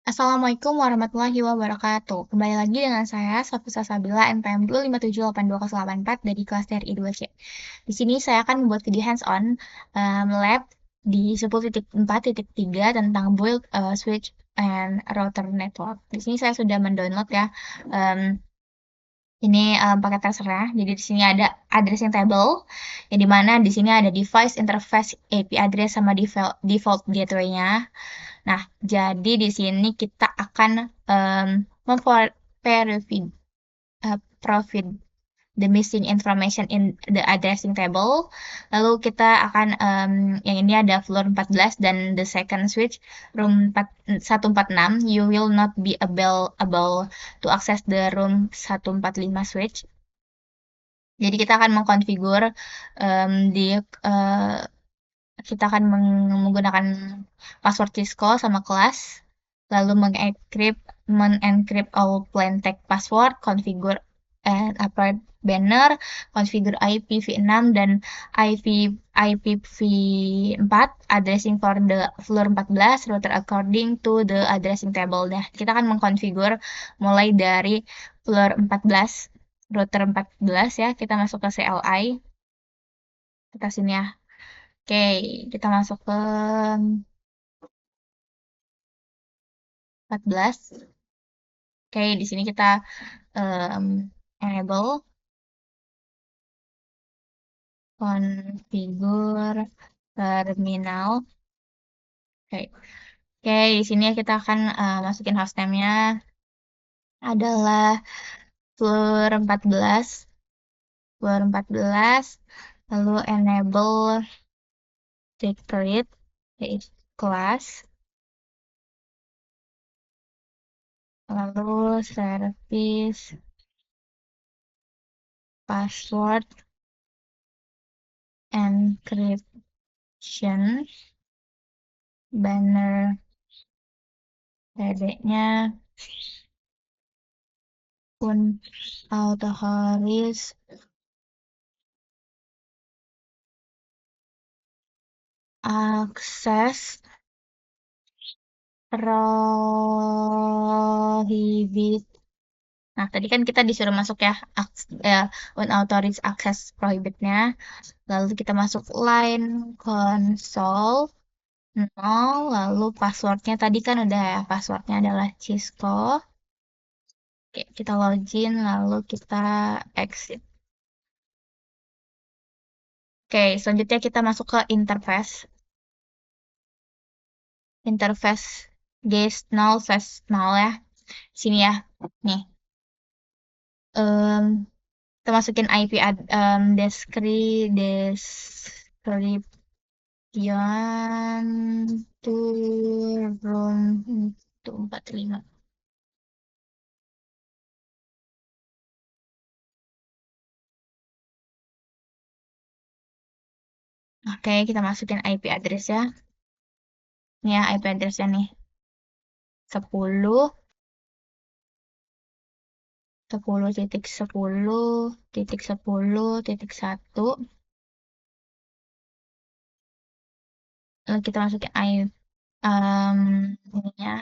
Assalamualaikum warahmatullahi wabarakatuh. Kembali lagi dengan saya, Safisa Sabila, NPM 2578284 dari kelas TRI 2C. Di sini saya akan membuat video hands-on lab di 10.4.3 tentang build switch and router network. Di sini saya sudah mendownload ya. em, ini paket terserah. Jadi di sini ada addressing table, yang dimana di sini ada device interface IP address sama default gateway-nya. Nah, jadi di sini kita akan memverify provide the missing information in the addressing table. Lalu kita akan yang ini ada floor 14 dan the second switch room 146. You will not be able to access the room 145 switch. Jadi kita akan mengkonfigur di kita akan menggunakan password Cisco sama kelas, lalu mengencrypt all plain text password, configure and upload banner, configure IPv6 dan IPv4, addressing for the floor 14, router according to the addressing table. Nah, kita akan mengkonfigur mulai dari floor 14, router 14 ya, kita masuk ke CLI, kita sini ya. Oke, kita masuk ke 14. Oke, di sini kita um, enable configure terminal. Oke, oke, di sini kita akan masukin hostname-nya adalah floor 14. Floor 14. Lalu enable secret yaitu kelas. Lalu service password encryption banner PD-nya pun autohoris akses prohibit. Nah, tadi kan kita disuruh masuk ya, unauthorized access prohibitnya. Lalu kita masuk line console 0, lalu passwordnya tadi kan udah ya, passwordnya adalah Cisco. Oke, kita login, lalu kita exit. Oke, selanjutnya kita masuk ke interface. Interface guest null slash null ya. Sini ya. Nih. Kita masukin IP description to room 145. Oke, kita masukin IP address ya. Ini ya IP addressnya nih. 10 10.10.10.1. Lalu kita masukin IP ininya.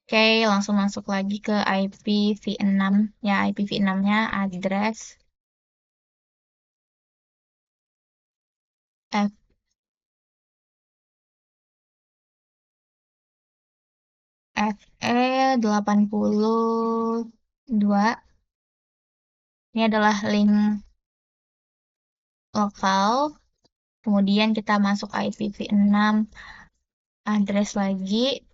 Oke, langsung masuk lagi ke IPv6 ya, IPv6-nya address FE82. Ini adalah link lokal. Kemudian kita masuk IPv6 address lagi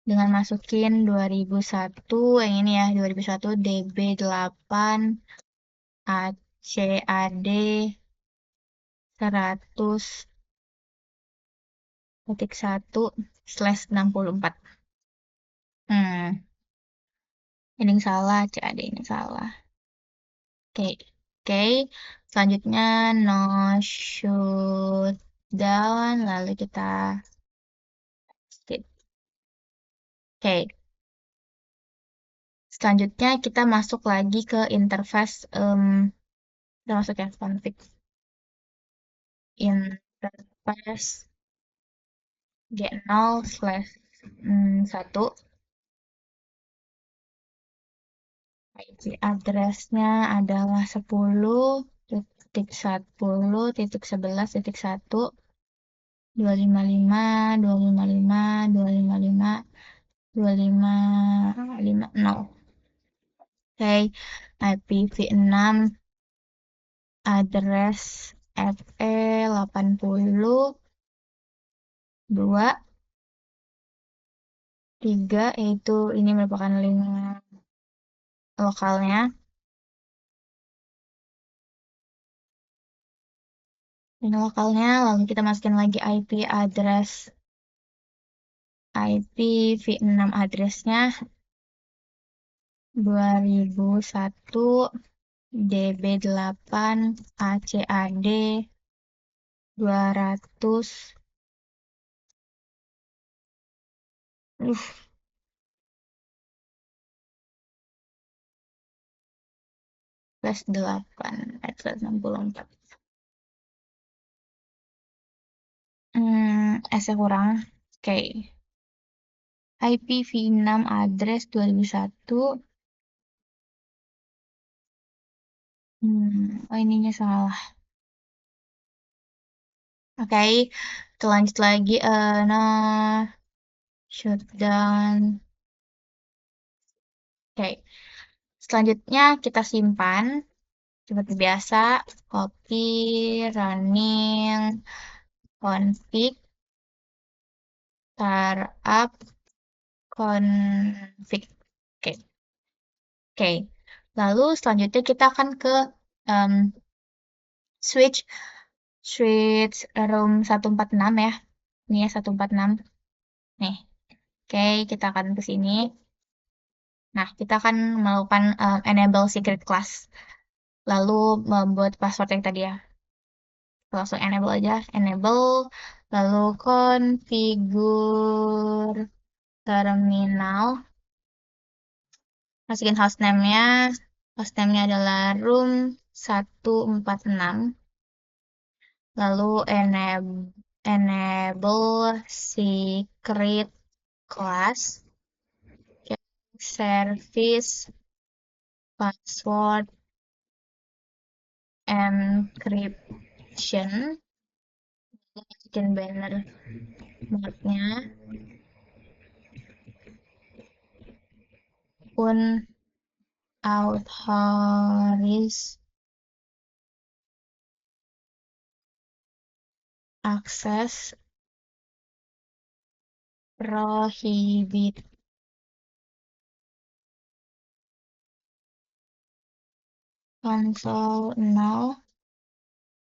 dengan masukin 2001, yang ini ya, 2001 DB8 ACAD 100.1/64. Ini salah, CAD ini salah. Oke, oke. Selanjutnya no shoot down, lalu kita skip. Oke. Selanjutnya kita masuk lagi ke interface kita masuk ya config Pas G0/1 IP address-nya adalah 10.10.11.1 255.255.255.255.255.0. Oke, IPv6 address FE 82.3, yaitu ini merupakan link lokalnya. Link lokalnya, lalu kita masukin lagi IP address IPv6 addressnya 2001 DB8 ACAD 200 plus 8 /64. S-nya kurang. Oke. IPv6 address 2001. Oh ininya salah. Oke, kita lanjut lagi. Nah, shutdown. Oke, selanjutnya kita simpan seperti biasa. Copy, running, config, startup, config. Oke, oke. Lalu selanjutnya kita akan ke switch room 146 ya. Ini ya 146. Nih. Oke, kita akan ke sini. Nah, kita akan melakukan enable secret class. Lalu membuat password yang tadi ya. Langsung enable aja. Enable. Lalu configure terminal. Masukin hostname-nya. Hostname-nya adalah room 146. Lalu enable secret class. Service password encryption. Masukin banner marknya. Unauthorize access prohibit console null.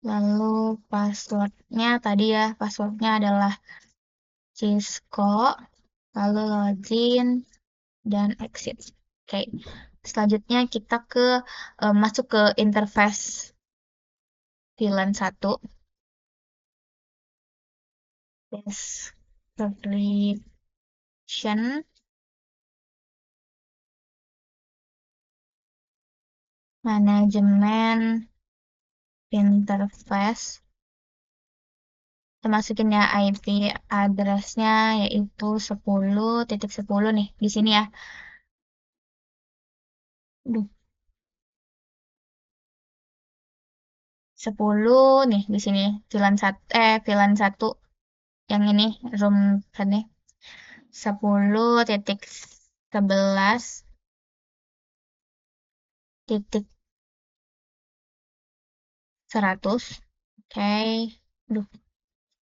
Lalu passwordnya tadi ya, passwordnya adalah Cisco, lalu login dan exit. Oke, selanjutnya kita masuk ke interface VLAN 1. Description, manajemen interface. Kita masukin ya IP address-nya yaitu 10.10 nih di sini ya. Duh. 10 nih di sini VLAN 1 yang ini room tadi 10.11.100. Oke. Duh,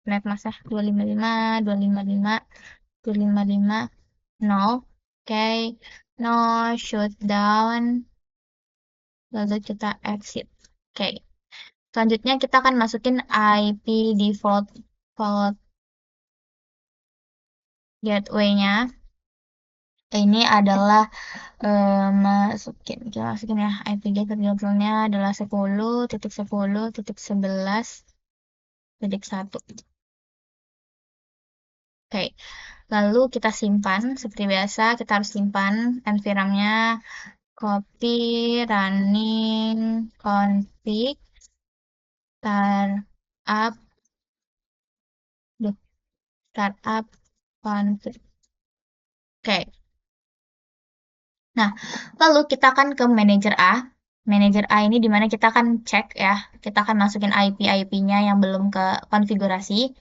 net masa 255 255 255 0. Oke. No shutdown. Lalu kita exit. Oke. Selanjutnya kita akan masukin IP default gateway-nya. Ini adalah kita masukin ya IP gateway-nya adalah 10.10.11.1. Oke, lalu kita simpan seperti biasa. Kita harus simpan environment-nya, copy, running, config, startup, Duh, startup config. Oke. Nah, lalu kita akan ke manager A. Manager A ini dimana kita akan cek ya. Kita akan masukin IP-nya yang belum ke konfigurasi.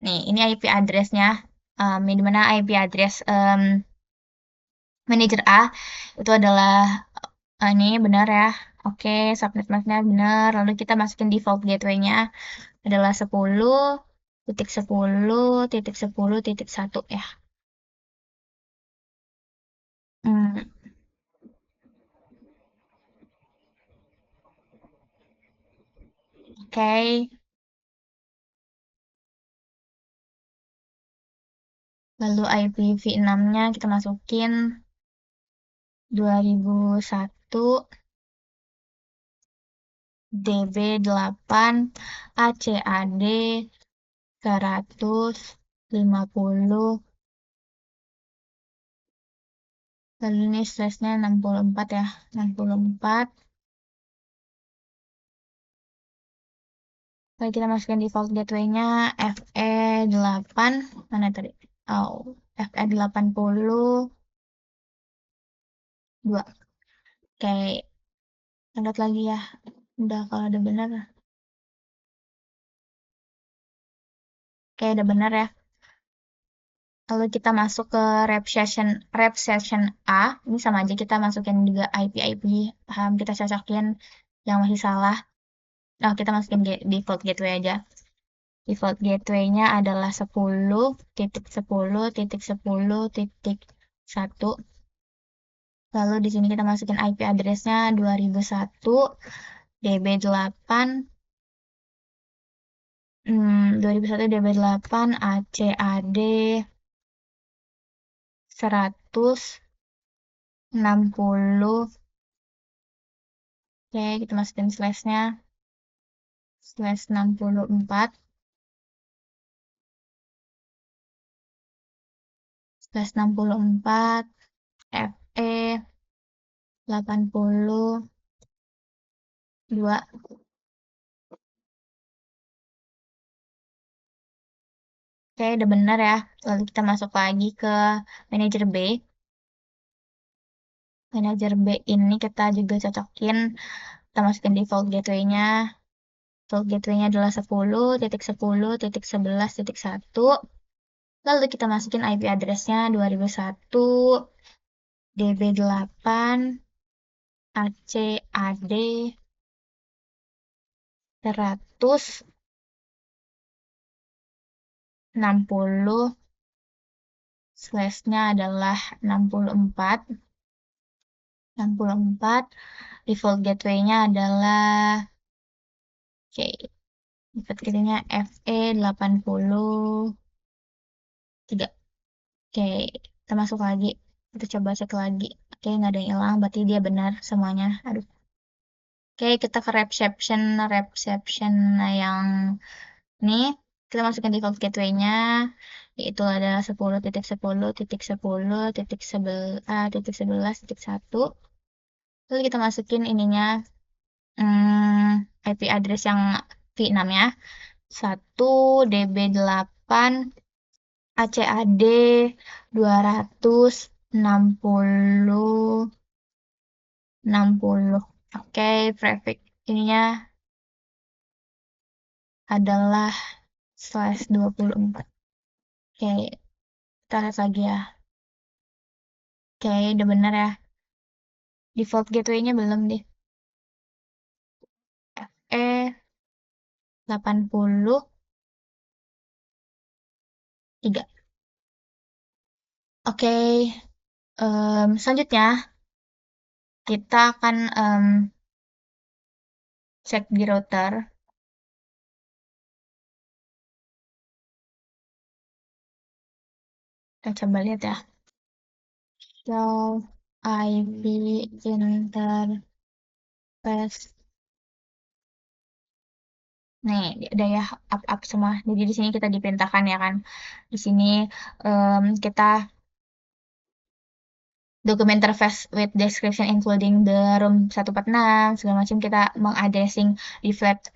Nih, ini IP address-nya. Di mana IP address manager A itu adalah ini benar ya. Oke, subnet masknya benar. Lalu kita masukin default gateway-nya adalah 10.10.10.1 ya. Hmm, oke. Lalu IPv6-nya kita masukin 2001 DB8 ACAD 150. Lalu ini slash-nya 64 ya. 64. Lalu kita masukin default gateway-nya FE8. Mana tadi? Oh, FE82. Oke, download lagi ya. Udah kalau udah bener. Oke, udah bener ya. Lalu kita masuk ke rep session A. Ini sama aja kita masukin juga IP. Kita cocokin yang masih salah. Nah, kita masukin default gateway aja. Default gateway-nya adalah 10.10.10.1. Lalu di sini kita masukin IP address-nya 2001 DB8 2001 DB8 ACAD 160. Oke, kita masukin slash-nya /64 /64 FE 82. Oke, udah benar ya. Lalu kita masuk lagi ke manager B. Manager B ini kita juga cocokin. Kita masukin default gateway-nya. Default gateway-nya adalah 10.10.11.1. Lalu kita masukin IP address-nya 2001 DB8 ACAD 160. Slash-nya adalah 64. Default gateway-nya adalah oke, default gateway-nya FE83. Oke, kita masuk lagi. Kita coba cek lagi. Oke, nggak ada yang hilang, berarti dia benar semuanya. Aduh. Oke, kita ke reception yang ini. Kita masukin default gateway-nya, yaitu adalah 10.10.10.11.1. Lalu kita masukin ininya IP address yang V6 ya. 1 DB8 ACAD 260. Oke, prefix ininya adalah /24. Oke, kita lihat lagi ya. Oke, udah benar ya. Default gateway-nya belum deh. FE83. Oke, selanjutnya kita akan cek di router. Kita coba lihat ya. Show IP interface. Nih, udah ya up semua. Jadi di sini kita diperintahkan ya kan. Di sini kita document interface with description including the room 146 segala macam, kita mengaddressing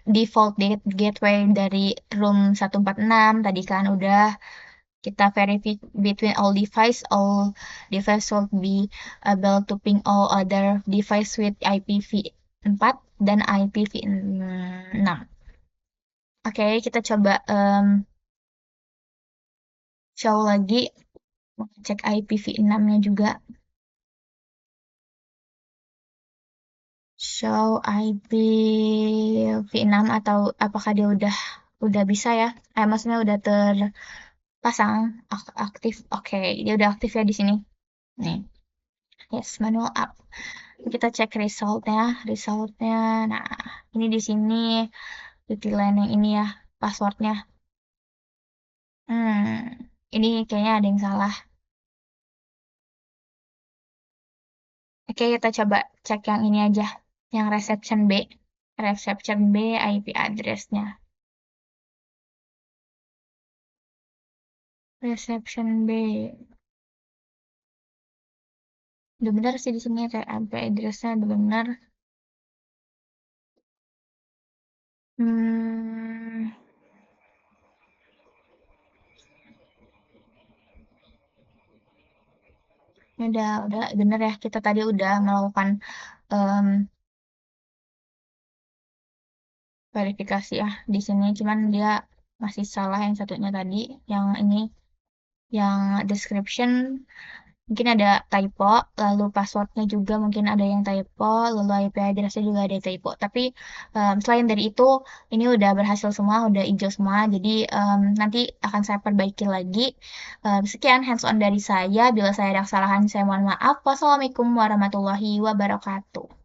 default gateway dari room 146 tadi kan udah kita verify between all device will be able to ping all other device with IPv4 dan IPv6. Oke, kita coba show lagi, cek IPv6-nya juga. Show IPv6 atau apakah dia udah bisa ya? Maksudnya udah terpasang aktif. Oke, dia udah aktif ya di sini. Nih. Yes, manual up. Kita cek resultnya. Nah, ini di sini line yang ini ya, passwordnya. Ini kayaknya ada yang salah. Oke, kita coba cek yang ini aja, yang reception B IP address-nya. Reception B. Udah benar sih di sini IP address-nya udah benar. Ini udah benar ya. Kita tadi udah melakukan verifikasi ya di sini, cuman dia masih salah yang satunya tadi, yang ini, yang description mungkin ada typo, lalu passwordnya juga mungkin ada yang typo, lalu IP address-nya juga ada typo. Tapi selain dari itu, ini udah berhasil semua, udah hijau semua. Jadi nanti akan saya perbaiki lagi. Sekian hands-on dari saya. Bila saya ada kesalahan, saya mohon maaf. Wassalamualaikum warahmatullahi wabarakatuh.